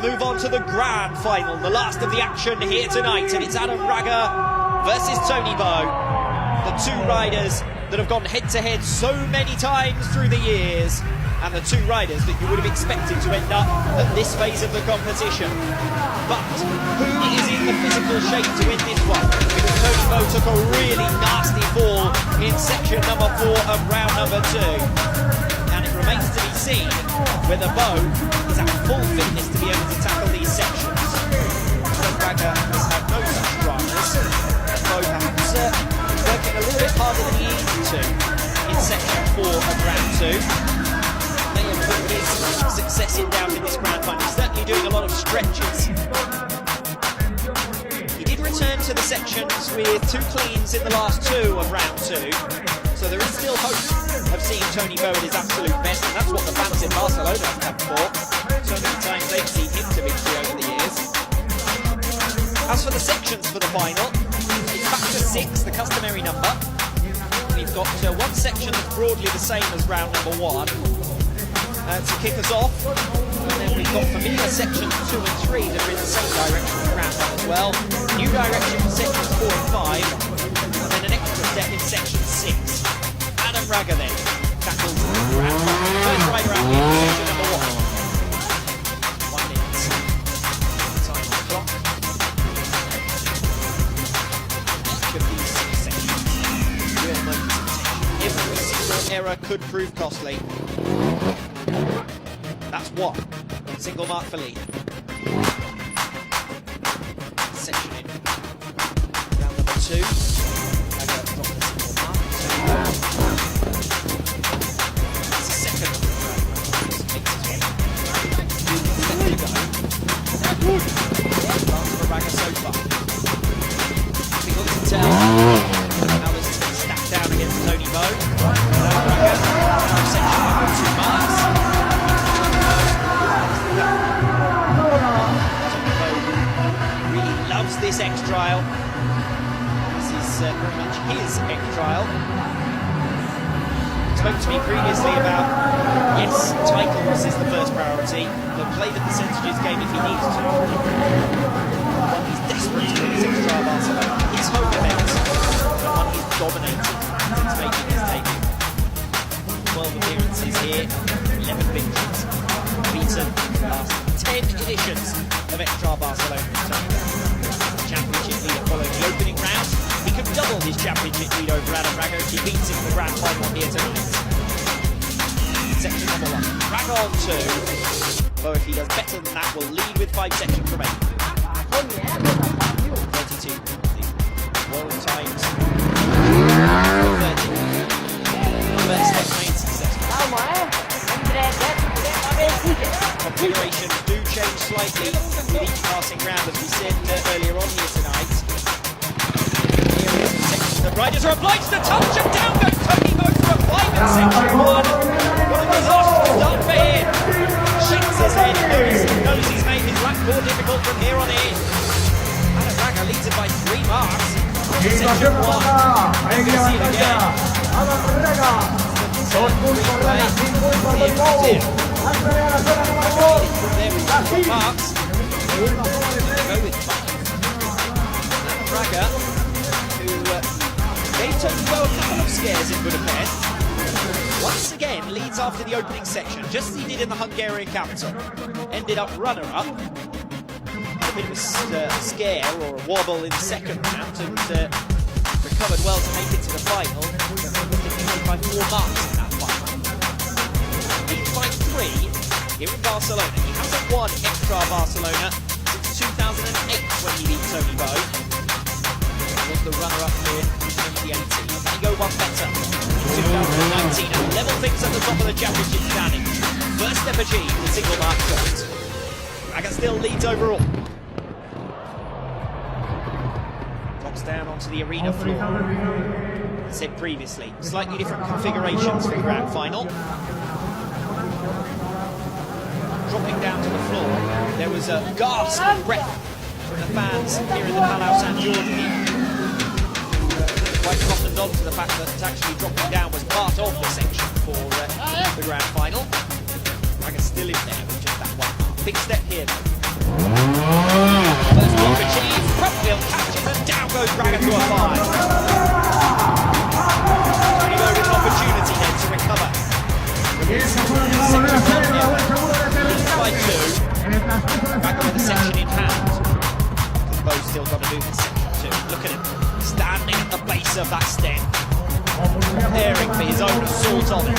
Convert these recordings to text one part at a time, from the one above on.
move on to the grand final, the last of the action here tonight, and it's Adam Raga versus Tony Bow, the two riders that have gone head-to-head so many times through the years, and the two riders that you would have expected to end up at this phase of the competition. But who is in the physical shape to win this one? Because Tony Bow took a really nasty fall in section number 4 of round number 2. And it remains to be seen whether Bow is at full fitness to be able to tackle these sections. Adam Raga has had no such dramas. Bow perhaps working a little bit harder than he needed to in section 4 of round 2. May have put his success in doubt in this grand final. He's certainly doing a lot of stretches. He did return to the sections with 2 cleans in the last 2 of round 2, so there is still hope of seeing Tony Bow at his absolute best, and that's what the fans in Barcelona have come for. So many times they've seen him to victory over the years. As for the sections for the final, it's back to 6, the customary number. We've got one section that's broadly the same as round number 1. To kick us off, and then we've got familiar sections 2 and 3 that are in the same direction as round 1 as well. New direction for sections 4 and 5, and then an extra step in section 6. Adam Raga then tackles round 5. First rider out here, section number 1. 1 minute. Time on the clock. Each of these 6 sections. Real moments of tension. Every single error could prove costly. That's 1. Single mark for lead. Section in. Round number 2. Raga dropped the single mark. That's the second round. Step to go. Advance for Raga so far. Difficult to tell how this has been stacked down against Tony Bow. Raga now section number 2 marks. This X trial. This is very much his X trial. Spoke to me previously about, yes, titles is the first priority, but play the percentages game if he needs to. One he's desperate to win his X trial Barcelona. His home event, the one he's dominated since making his debut. 12 appearances here, 11 victories. Beaten the last 10 editions of X trial Barcelona. Championship leader following the opening round. He could double his championship lead over Adam Raga if he beats him in the grand final here tonight. Section number 1. Raga on 2. Though if he does better than that, will lead with 5 sections remaining. 32. World times. 30. First step made successful. Configurations do change slightly with each passing round, as we said earlier on here tonight. Here is the section that riders are obliged to touch, and down goes Tony Bow for a 5 in section 1. What a disastrous start for him. Shakes his head, knows he's made his life more difficult from here on in. Adam Raga leads it by 3 marks. Section 1. I'm going to see it again. Marks. Go with 5. Raga, who gave Tony Bow a couple of scares in Budapest, once again leads after the opening section, just as he did in the Hungarian capital. Ended up runner-up. A bit of a scare or a wobble in the second round, and recovered well to make it to the final. Defeated by 4 marks in that final. Leads by 3. Here in Barcelona. He hasn't won Extra Barcelona since 2008 when he beat Tony Bow. He was the runner-up here in 2018. Can he go one better in 2019 and level things at the top of the championship standing? First step achieved, the single mark shot. Raga still leads overall. Drops down onto the arena floor. As said previously, slightly different configurations for the grand final. Dropping down to the floor, there was a gasp of breath from the fans here in the Palau San Jordi. Quite cottoned on to the fact that actually dropping down was part of the section for the grand final. Raga's still in there with just that 1 mark. Big step here though. First block achieved, front wheel catches and down goes Braga to a 5. Tony Bow with an opportunity then to recover. Section 1 now, leads by 2. Braga with a section in hand. Bow's still got to do this section 2. Look at him, standing at the base of that step, preparing for his own assault on it.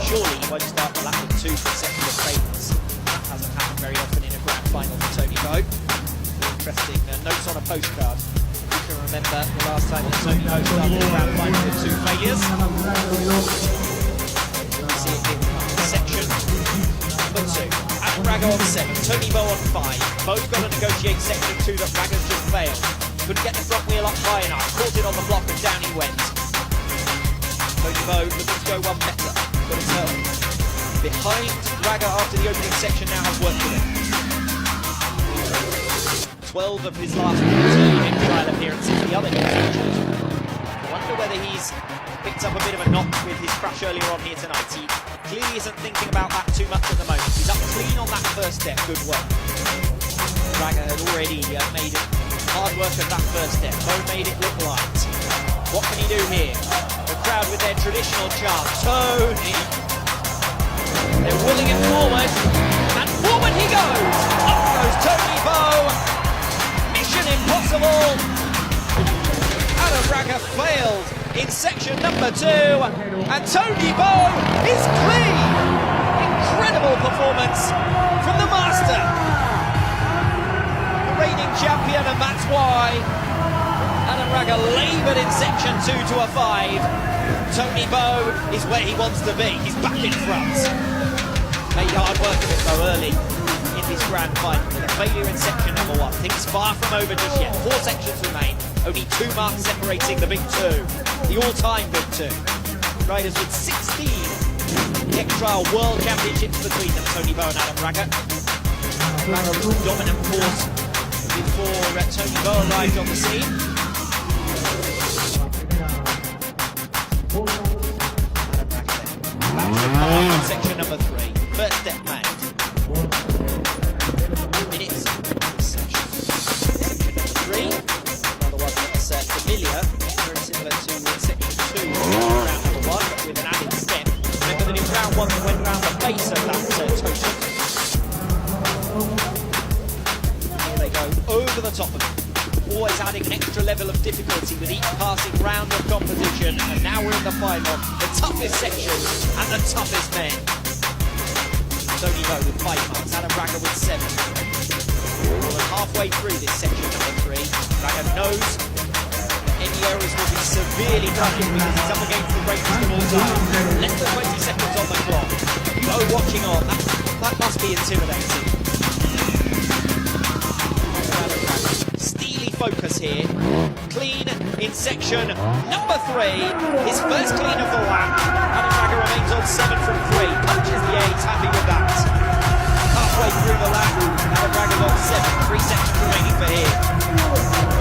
Surely he won't start the lap of 2 consecutive failures. That hasn't happened very often in a grand final for Tony Bow. Interesting notes on a postcard. You can remember the last time that Tony Bow started a grand final with 2 failures. You see it in section number 2. At Braga on 7, Tony Bow on 5. Bow's got to negotiate section 2 that Braga's just failed. Couldn't get the front wheel up high enough. Caught it on the block and down he went. Tony Bow looking to go one better. Got to turn behind Braga after the opening section now has worked with him. 12 of his last 14 in trial appearances, the other new features. I wonder whether he's picked up a bit of a knock with his crash earlier on here tonight. He clearly isn't thinking about that too much at the moment. He's up clean on that first step, good work. Braga had already made it hard work of that first step. Bow made it look light. What can he do here? The crowd with their traditional chant, Tony! They're willing it forward, and forward he goes! Up goes Tony Bow! Mission impossible! Adam Braga failed in section number 2, and Tony Bow is clean! Incredible performance from the master! The reigning champion, and that's why Adam Braga laboured in section 2 to a 5. Tony Bow is where he wants to be. He's back in front. Made hard work of it though early in this grand final with a failure in section number 1. Things far from over just yet. 4 sections remain. Only 2 marks separating the big 2. The all-time big 2. Riders with 16 X-Trial World Championships between them. Tony Bow and Adam Braga. Braga was the dominant force before Tony Bow arrived on the scene. Section number 3, first step made. Minutes. Section number 3, another one that's familiar, very similar to section 2, round number 1, but with an added step. Remember that in round 1 they went round the base of that totem. Here they go over the top of it. Always adding an extra level of difficulty with each passing round of competition, and now we're in the final, the toughest section and the toughest men. Tony Bow with 5 marks, Adam Braga with 7. More than halfway through this section number 3, Braga knows that any errors will be severely punished because he's up against the greatest of all time. Less than 20 seconds on the clock. Bow watching on, that must be intimidating. Focus here, clean in section number 3, his first clean of the lap. Adam Braga remains on 7 from 3, punches the 8, happy with that. Halfway through the lap, Adam Braga's on 7, 3 sections remaining for him.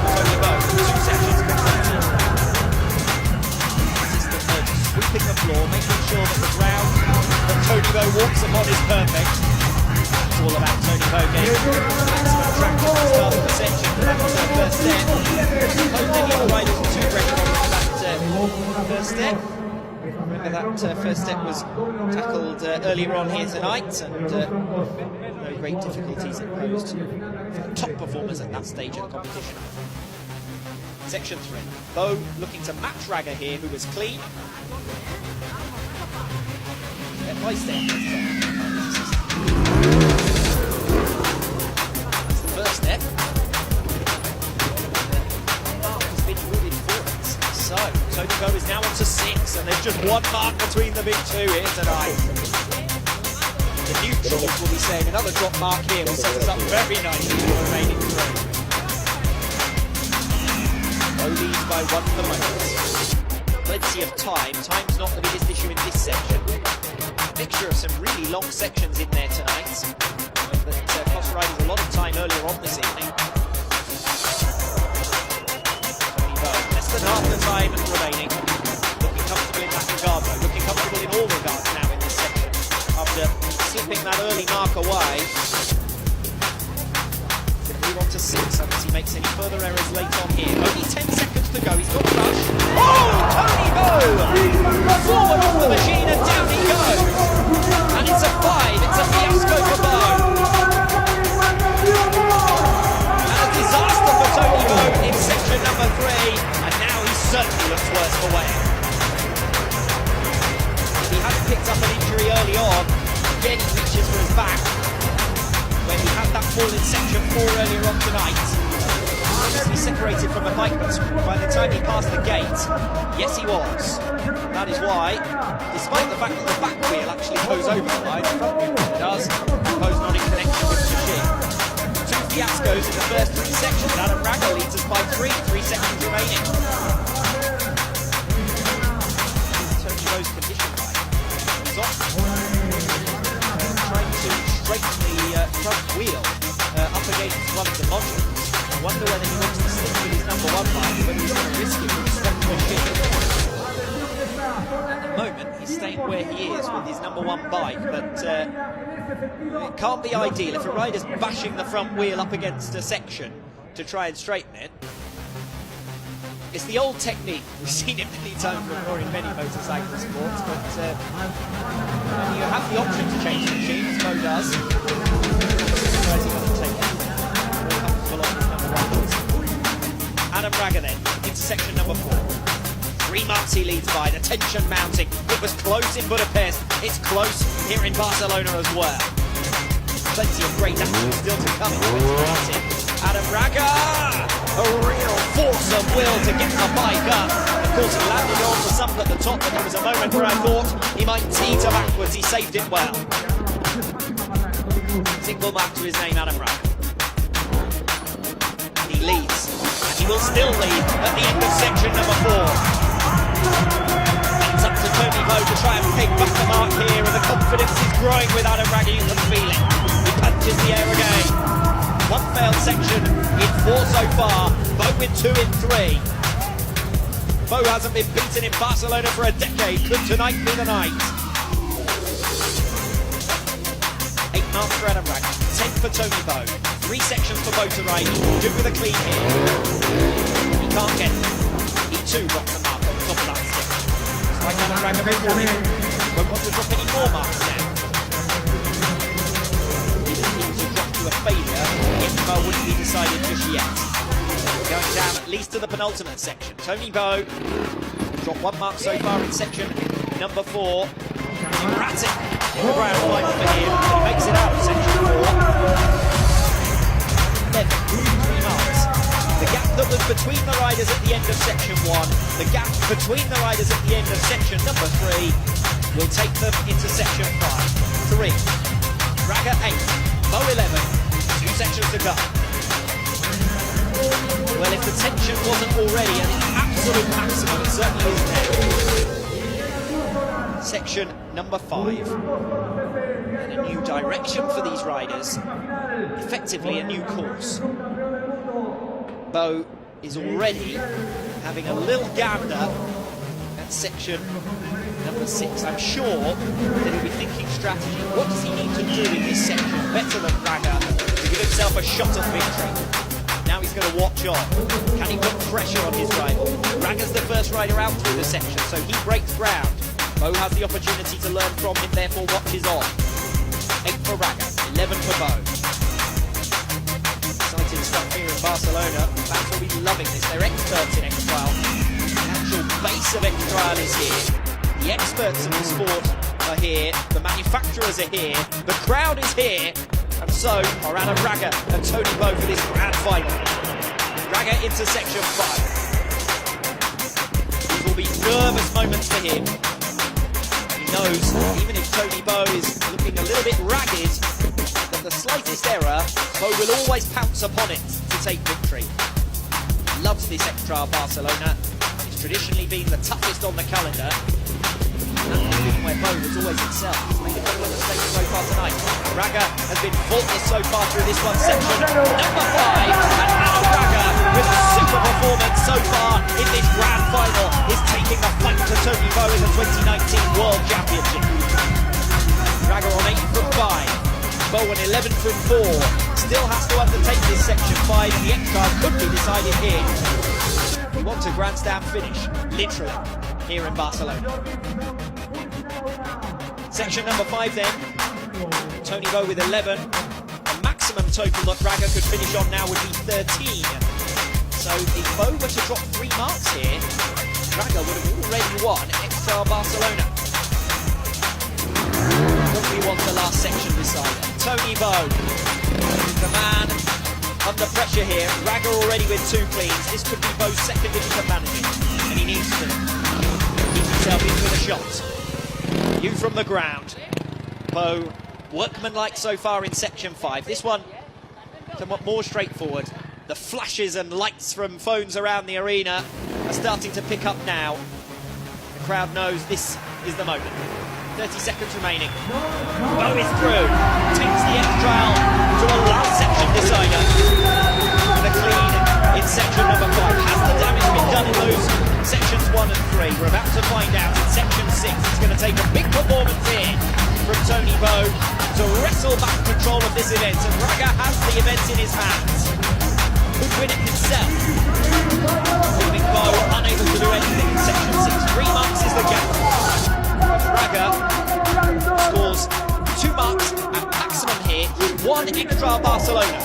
Tony Bow, 2 sections completed. Assistant Nurse sweeping the floor, making sure that the ground that Tony Bow walks upon is perfect. It's all about Tony Bow getting maximum traction at the start of the section. That was their first step. Hope any other riders were too pressure on that first step. Remember that first step was tackled earlier on here tonight, and no great difficulties it posed for top performers at that stage of the competition. Section 3. Bow looking to match Braga here, who was clean. Step by step. First step. He's been rooted forwards. So, Tony Bow is now on to 6, and there's just 1 mark between the big 2 here tonight. The neutrals will be saying another drop mark here will set us up very nicely for the remaining 3. Bow leads by 1 for the moment. Plenty of time. Time's not the biggest issue in this section. Mixture of some really long sections in there tonight. That cost riders a lot of time earlier on this evening. Tony Bow, less than half the time remaining. back away. Move on to 6 unless he makes any further errors late on here. Only 10 seconds to go. He's got a rush. Oh, Tony Bow! Forward off the machine and down he goes. And it's a 5. It's a fiasco for Bow. And a disaster for Tony Bow in section number 3. And now he certainly looks worse for wear. If he hadn't picked up an injury early on, again he reaches for his back. When he had that fall in section 4 earlier on tonight. He separated from the bike, but by the time he passed the gate, yes he was. That is why, despite the fact that the back wheel actually goes over the line, the front wheel does, goes not in connection with the machine. 2 fiascos in the first 3 sections. Adam Ragger leads us by 3 seconds remaining. Tony Bow's condition right. He's off. Trying to straighten the front wheel up against one of the modules. I wonder whether he wants to stick with his number 1 bike, whether he's going to risk it with the machine. At the moment, he's staying where he is with his number 1 bike, but it can't be ideal if a rider's bashing the front wheel up against a section to try and straighten it. It's the old technique. We've seen it many times before in many motorcycle sports, but you have the option to change the machine, as Bo does. Adam Ragger then, into section number 4. 3 months he leads by, the tension mounting. It was close in Budapest, it's close here in Barcelona as well. Plenty of great action still to come in 2019. Adam Ragger! A real force of will to get the bike up. Of course, he landed on the sump at the top, but there was a moment where I thought he might teeter backwards. He saved it well. Single mark to his name, Adam Ragger. He leads, and he will still lead at the end of section number 4. It's up to Tony Bow to try and pick back the mark here, and the confidence is growing with Adam Ragger. You can feel it. He punches the air again. 1 failed section in 4 so far. Bow with 2 in 3. Bow hasn't been beaten in Barcelona for a decade. Could tonight be the night? 8 marks for Adam Ragger, 10 for Tony Bow. 3 sections for Bow to ride. He can do with a clean here. He can't get it. He too drops a mark on the top of that section. It's like Adam Ragger before him. Won't want to drop any more marks now. A failure if Bow wouldn't be decided just yet. Going down at least to the penultimate section. Tony Bow dropped 1 mark so far in section number 4. Erratic in the ground final for him. He makes it out of section 4. 11, 3 marks. The gap that was between the riders at the end of section 1, the gap between the riders at the end of section number 3 will take them into section 5. 3. Ragger 8. Bow 11, 2 sections to go. Well, if the tension wasn't already at its absolute maximum, it certainly is now. Section number 5. And a new direction for these riders. Effectively a new course. Bow is already having a little gander at section number 6. I'm sure that he'll be thinking strategy. What does he need to do in this section better than Ragger to give himself a shot at victory? Now he's going to watch on. Can he put pressure on his rival? Ragger's the first rider out through the section, so he breaks ground. Bow has the opportunity to learn from him, therefore watches on. 8 for Ragger, 11 for Bow. Exciting stuff here in Barcelona. Fans will be loving this. They're experts in X-Trial. The actual base of X-Trial is here. The experts of the sport are here, the manufacturers are here, the crowd is here, and so are Adam Ragger and Tony Bow for this grand final. Ragger into section 5. These will be nervous moments for him. He knows, even if Tony Bow is looking a little bit ragged, that the slightest error, Bow will always pounce upon it to take victory. He loves this X-Trial Barcelona. It's traditionally been the toughest on the calendar. Where Bow was always himself. He's made a couple of mistakes so far tonight. Ragger has been faultless so far through this one section. Number 5, and Adam Ragger, with a super performance so far in this grand final, is taking the fight to Tony Bow in the 2019 World Championship. Ragger on 8 from 5. Bo an 11 from 4. Still has to undertake this section 5, and the extra could be decided here. He wants a grandstand finish, literally, here in Barcelona. Section number 5 then. Tony Bo with 11. The maximum total that Braga could finish on now would be 13. So if Bo were to drop 3 marks here, Braga would have already won extra Barcelona. What we want the last section decided. Tony Bo is the man under pressure here. Braga already with 2 cleans. This could be Bo's second innings of managing, and he needs to keep himself in with a shot. You from the ground. Bo, workmanlike so far in section 5. This one somewhat more straightforward. The flashes and lights from phones around the arena are starting to pick up now. The crowd knows this is the moment. 30 seconds remaining. Bo is through. Takes the extra to a last section decider. And a clean in section number 5. Has the damage been done in those sections 1 and 3? We're about to find out in section 6. It's going to take a big performance here from Tony Bo to wrestle back control of this event. And Braga has the event in his hands. Could win it himself. Leaving Bo unable to do anything in section 6. 3 marks is the gap. Braga scores 2 marks at maximum here with 1 extra Barcelona.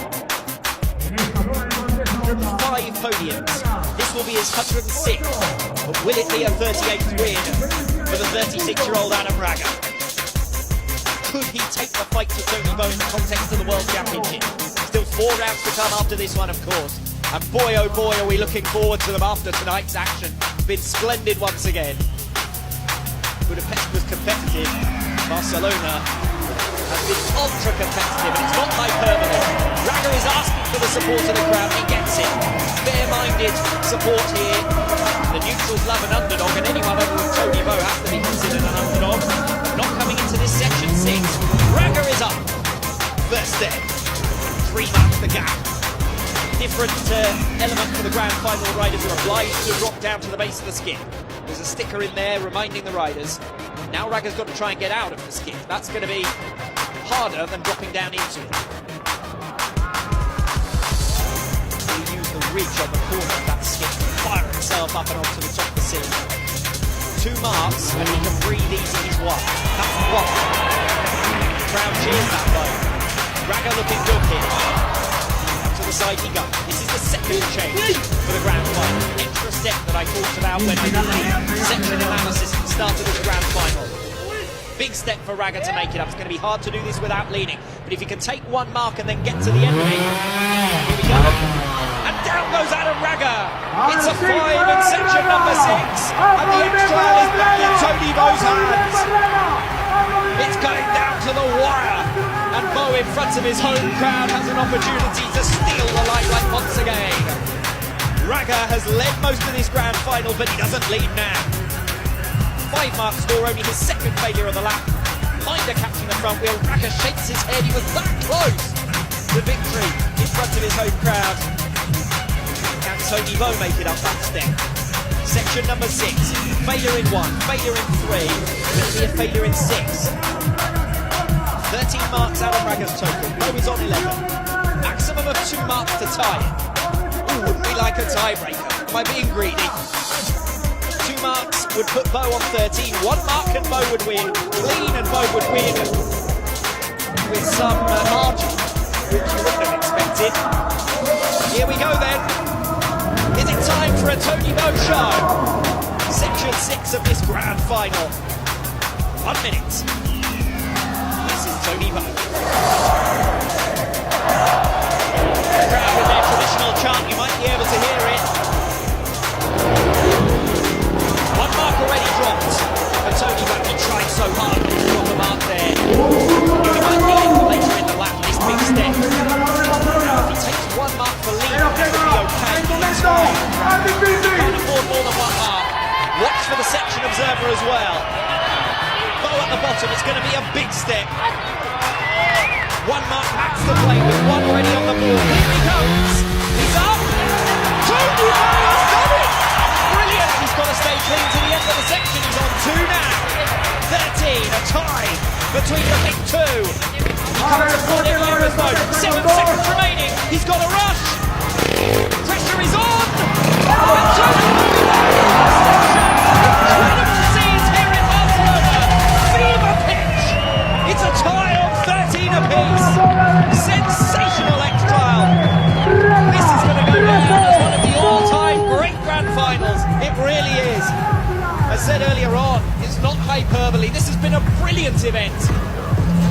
5 podiums. This will be his 106th. But will it be a 38th win for the 36-year-old Adam Braga? Could he take the fight to Tony Bo in the context of the World Championship? Still 4 rounds to come after this one, of course. And boy, oh boy, are we looking forward to them after tonight's action. Been splendid once again. Budapest was competitive. Barcelona has been ultra competitive, and it's not hyperbole. Braga is asking for the support of the crowd. He gets it. Fair-minded support here. The neutrals love an underdog, and anyone other than Tony Bo has to be considered an underdog. Not coming into this section 6. Braga is up. First step. 3 marks the gap. Different element for the grand final. Riders are obliged to drop down to the base of the skip. There's a sticker in there reminding the riders. Now Braga's got to try and get out of the skip. That's going to be harder than dropping down into it. He'll use the ridge on the corner of that skip to fire himself up and onto the top of the cylinder. 2 marks and he can breathe easy. He's one. That's 1. Crowd cheers that though. Braga looking good here. To the side he goes. This is the second change for the grand final. Extra step that I talked about when I did the section analysis at the start of this grand final. Big step for Braga to make it up. It's going to be hard to do this without leaning. But if he can take 1 mark and then get to the end of it, here we go. And down goes Adam Braga. It's a 5 in section number 6. And the extra is back in Tony Bo's hands. It's going down to the wire. And Bo in front of his home crowd has an opportunity to steal the limelight once again. Braga has led most of this grand final, but he doesn't lead now. 5 mark score, only his second failure of the lap. Minder catching the front wheel. Braga shakes his head. He was that close to victory in front of his home crowd. Can Tony Bo make it up that step? Section number 6. Failure in 1, failure in 3. Will it be a failure in 6? 13 marks out of Braga's total. Bo is on 11. Maximum of 2 marks to tie it. Ooh, wouldn't we like a tiebreaker? Am I being greedy? 2 marks would put Bo on 13. 1 mark and Bo would win. Clean and Bo would win with some margin, which you wouldn't have expected. Here we go then. Is it time for a Tony Bo show? Section 6 of this grand final. 1 minute. Tony Bo. The crowd with their traditional chant, you might be able to hear it. 1 mark already dropped for Tony Bo. He tried so hard to drop a mark there. He might need it for later in the lap, this big step. If he takes 1 mark for lead, that would be okay. He's fine. Can't afford more than 1 mark. Watch for the section observer as well. Bo at the bottom, it's going to be a big step. 1 mark max to play with, 1 already on the board. Here he goes. He's up. Tony Bo has done it. Brilliant. He's got to stay clean to the end of the section. He's on 2 now. 13, a tie between the big two. He comes to full errors though. 7 seconds remaining. He's got a rush. Pressure is on. Incredible scenes here in Barcelona. Fever pitch. It's a tie of 13 apiece. Sensational extra. This is going to go down as one of the all-time great grand finals. It really is. I said earlier on, it's not hyperbole. This has been a brilliant event.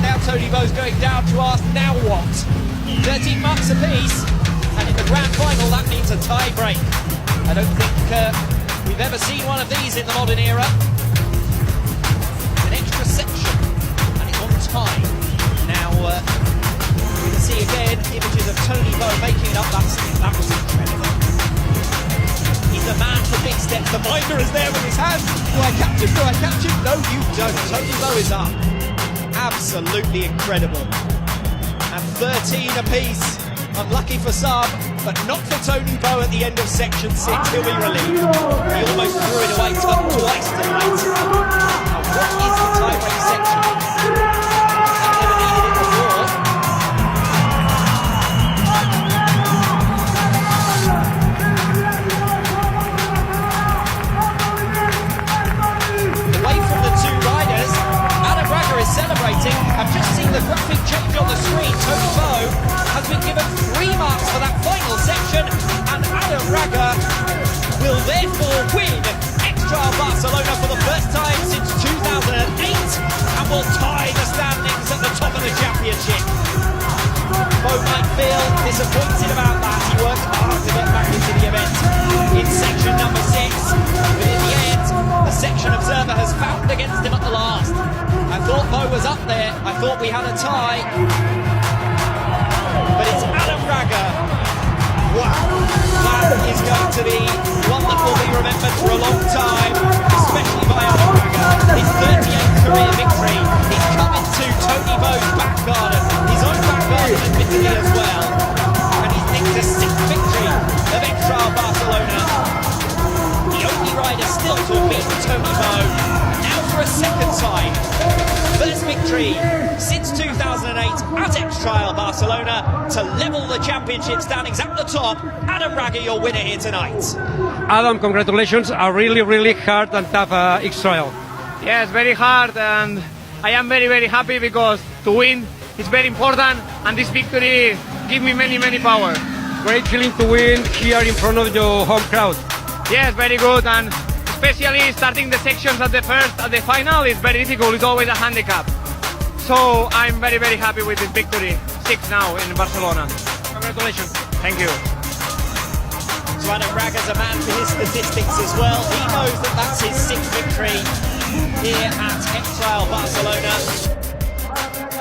Now Tony Bow's going down to ask, now what? 13 marks apiece, and in the grand final that means a tie break. I don't think we've ever seen one of these in the modern era. It's an extra section, and it's on time. Now we're going to see again images of Tony Bow making it up. That was incredible. He's a man for big steps. The minder is there with his hands. Do I catch him? Do I catch him? No, you don't. Tony Bow is up. Absolutely incredible. And 13 apiece. Unlucky for some, but not for Tony Bow at the end of section 6. He'll be relieved. He almost threw it away twice tonight. Now, what is the tie-break section? I've never needed it before. Away from the two riders, Adam Raga is celebrating. I've just seen the graphic change on the screen. Tony Bow has been given 3 marks for that final section, and Adam Raga will therefore win X-Trial Barcelona for the first time since 2008 and will tie the standings at the top of the championship. Bow might feel disappointed about that. He worked hard to get back into the event in section number 6, but in the end the section observer has found against him at the last. I thought Bow was up there. I thought we had a tie. But it's Adam Raga. Wow, that is going to be one that will be remembered for a long time, especially by Adam Raga. His 38th career victory. He's coming to Tony Bow's back garden, his own back garden admittedly as well. And he's nicked a 6th victory of X-Trial Barcelona. The only rider still to have beaten Tony Bow. Now for a second time. First victory since 2008 at X-Trial Barcelona to level the championship standings at the top. Adam Raga, your winner here tonight. Adam, congratulations. A really, really hard and tough X-Trial. Yes, very hard, and I am very, very happy because to win is very important, and this victory gives me many, many power. Great feeling to win here in front of your home crowd. Yes, very good, and especially starting the sections at the final is very difficult. It's always a handicap. So I'm very, very happy with this victory. 6 now in Barcelona. Congratulations. Thank you. So Adam Raga's a man for his statistics as well. He knows that that's his 6th victory here at X-Trial Barcelona.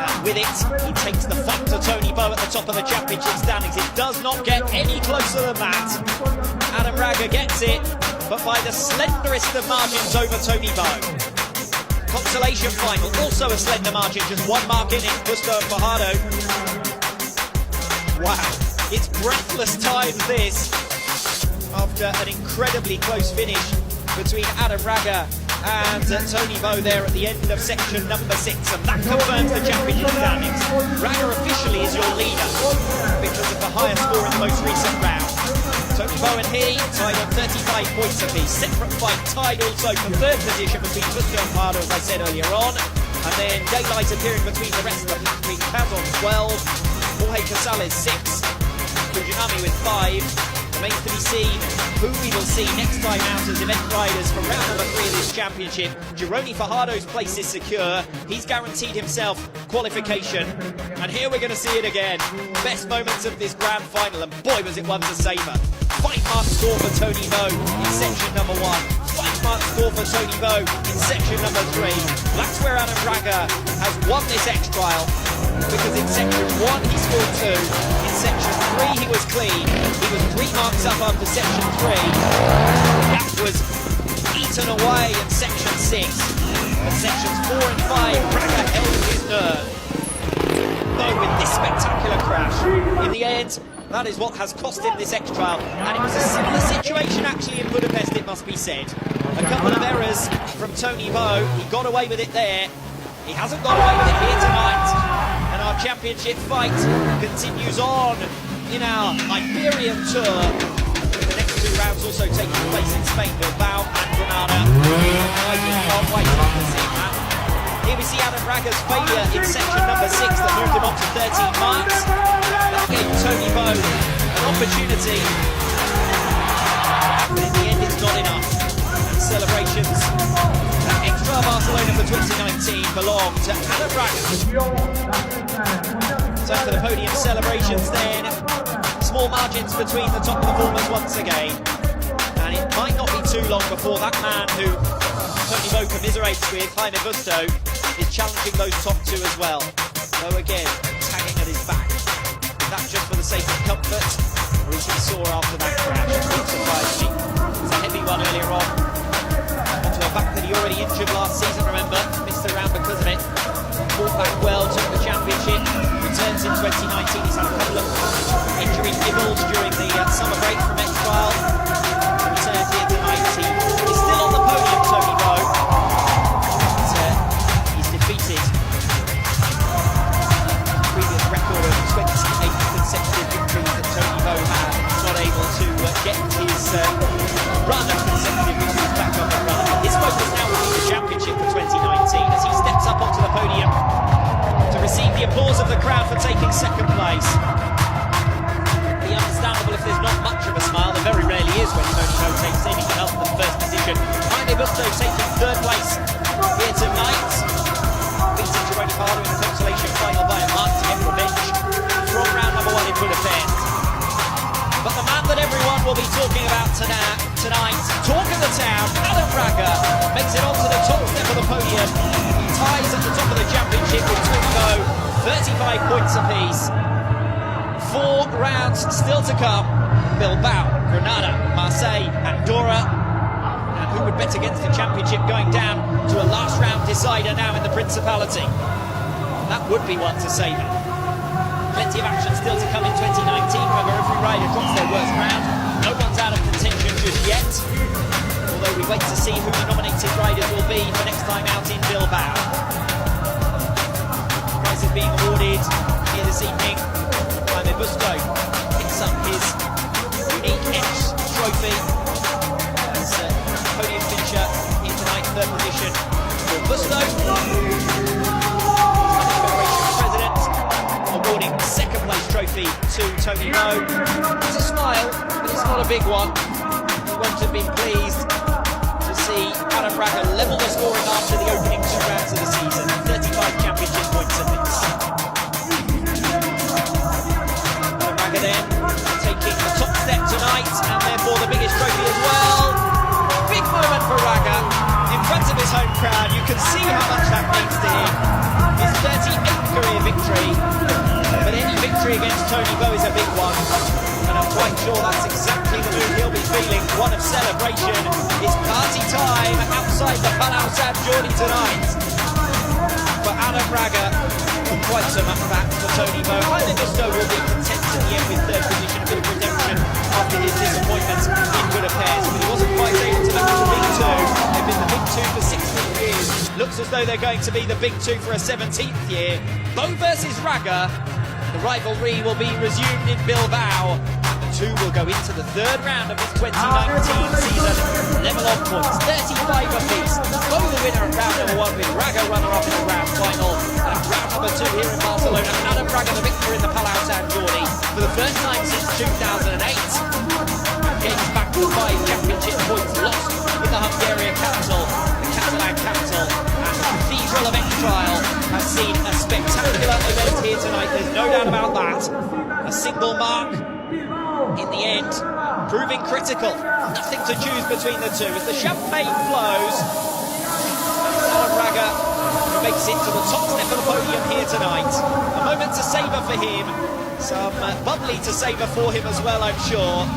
And with it, he takes the fight to Tony Bow at the top of the championship standings. It does not get any closer than that. Adam Raga gets it, but by the slenderest of margins over Tony Bow. Consolation final, also a slender margin, just 1 mark in it, Gusto and Fajardo. Wow, it's breathless times this, after an incredibly close finish between Adam Raga and Tony Bow there at the end of section number 6, and that confirms the championship standings. Raga officially is your leader because of the higher score in the most recent round. Tony Bow and he tied on 35 points apiece. Separate fight tied also for 3rd position between Gusto and Fajardo, as I said earlier on. And then daylight appearing between the rest of the pack, between Kaz on 12, Jorge Casales 6, Fujinami with 5. Remains to be seen who we will see next time out as event riders from round number 3 of this championship. Gironi Fajardo's place is secure. He's guaranteed himself qualification. And here we're going to see it again. Best moments of this grand final, and boy was it one to savour. 5-mark score for Tony Bow in section number 1. 5-mark score for Tony Bow in section number 3. That's where Adam Raga has won this X-Trial, because in section 1 he scored 2. In section 3 he was clean. He was 3 marks up after section 3. That was eaten away in section 6. But sections 4 and 5, Raga held his nerve. Though with this spectacular crash, in the end, that is what has cost him this X-Trial. And it was a similar situation actually in Budapest, it must be said. A couple of errors from Tony Bow. He got away with it there. He hasn't got away with it here tonight. And our championship fight continues on in our Iberian tour. The next two rounds also taking place in Spain, Bilbao and Granada. I just can't wait to see that. Here we see Adam Ragga's failure in section number 6 that moved him up to 13 marks. That gave Tony Bow an opportunity. But in the end, it's not enough. And celebrations at Extra Barcelona for 2019 belong to Adam Ragga. So for the podium celebrations then, small margins between the top performers once again. And it might not be too long before that man who Tony Bow commiserates with, Jaime Busto, is challenging those top two as well. Though again, tagging at his back. Is that just for the sake of comfort, or is he sore after that crash? It surprised me. It was a heavy one earlier on. Onto a back that he already injured last season, remember? Missed the round because of it. Fought back well, took the championship, returns in 2019. He's had a couple of injury nibbles during the summer break from X-Trial. Returns here tonight. He's still on the podium, Tony Bow. He's defeated the previous record of 28 consecutive victories that Tony Bow had. He's not able to get his run of consecutive victories back up and running. His focus now will be the championship for 2019 as he steps up onto the podium to receive the applause of the crowd for taking second place. Be understandable if there's not much of a smile. There very rarely is when Tony Bow takes anything other than first position. Jaime Busto taking third place here tonight. Beating Gironi Pardo in the consolation final by a mark to get revenge from round number 1 in Budapest. But the man that everyone will be talking about tonight, talk of the town, Adam Ragga, makes it onto the top step of the podium. He ties at the top of the championship with Tony Bow, 35 points apiece. 4 rounds still to come. Bilbao, Granada, Marseille, Andorra. And who would bet against the championship going down to a last round decider now in the Principality? That would be one to savour. Plenty of action still to come in 2019. Remember, every rider drops their worst round. No one's out of contention just yet. Although we wait to see who the nominated riders will be for next time out in Bilbao. Prizes being awarded here this evening. Jaime Busto picks up his unique X trophy. As podium finisher here tonight, third position for Busto. President awarding the second place trophy to Tony Bow. It's a smile, but it's not a big one. We won't have been pleased to see Adam Ragga level the scoring after the opening 2 rounds of the season. 35 championship points apiece. Adam Ragga then taking the top step tonight, and therefore the biggest trophy as well. Big moment for Ragga in front of his home crowd. You can see how much that means to him. His 38th career victory, but any victory against Tony Bow is a big one, and I'm quite sure that's exactly the mood he'll be feeling. One of celebration. It's party time outside the Palau San Jordi tonight for Adam Ragga, and quite so much back for Tony Bow. Jaime Busto will be content in the end with third position, a bit of redemption after his disappointment in Budapest, but he wasn't quite able to match the big two. They've been the big two for 16 years. Looks as though they're going to be the big two for a 17th year. Bow versus Ragga. The rivalry will be resumed in Bilbao. The two will go into the third round of this 2019 season. Level on points, 35 apiece. Bow the winner at round number 1 with Ragga runner-up in the round final. And at round number 2 here in Barcelona, Adam Ragga the victor in the Palau San Jordi for the first time since 2008. Gains back to 5 championship points lost in the Hungarian capital, the Catalan capital, and the Cathedral of X-Trial has seen a spectacular event here tonight. There's no doubt about that. A single mark in the end, proving critical. Nothing to choose between the two. As the champagne flows, Adam Ragga makes it to the top step of the podium here tonight. A moment to savour for him. Some bubbly to savour for him as well, I'm sure.